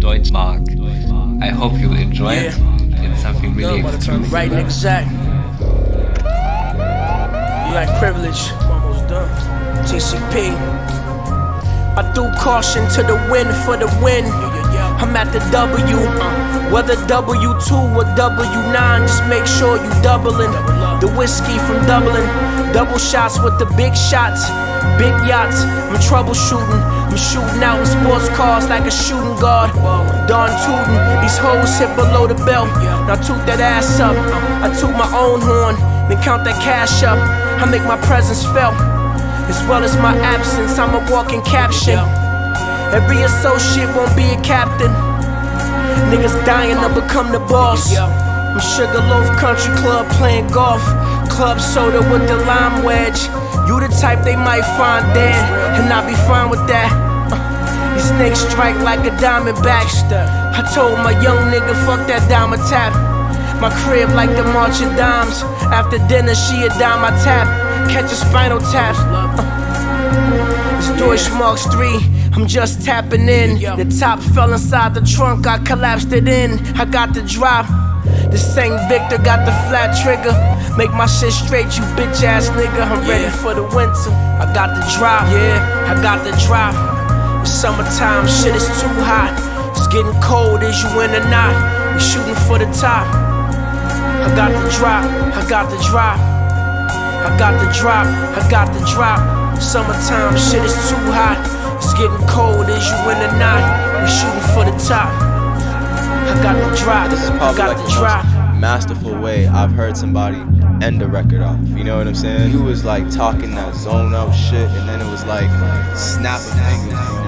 Deutsche Marks. I hope you will enjoy it. It's something really exclusive. Right, exact. You like privilege. Almost done. TCP. I threw caution to the wind for the win. I'm at the W. Whether W2 or W9, just make sure you doubling. The whiskey from Dublin. Double shots with the big shots. Big yachts, I'm troubleshooting. I'm shooting out in sports cars like a shooting guard. Dawn tootin', these hoes hit below the belt. Now toot that ass up. I toot my own horn, then count that cash up. I make my presence felt, as well as my absence. I'm a walking caption. Every associate won't be a captain. Niggas dying to become the boss. I'm Sugarloaf Country Club playing golf. Club soda with the lime wedge. You the type they might find dead, and I be fine with that. These snakes strike like a diamondback. I told my young nigga, fuck that diamond tap. My crib like the March of Dimes. After dinner, she a dime I tap. Catch a spinal tap. It's Deutsche Marks 3, I'm just tapping in. The top fell inside the trunk, I collapsed it in. I got the drop. The same Victor got the flat trigger. Make my shit straight, you bitch ass nigga. I'm ready for the winter. I got the drop, I got the drop. It's summertime, shit is too hot. It's getting cold, is you in or not? We shooting for the top. I got the drop, I got the drop. I got the drop, I got the drop. Summertime, shit is too hot. It's getting cold, is you in or not? We shooting for the top. I got the drop, This is I probably got like the the drop. most masterful way I've heard somebody end a record off. You know what I'm saying? He was like talking that zone out shit, and then it was like snapping fingers.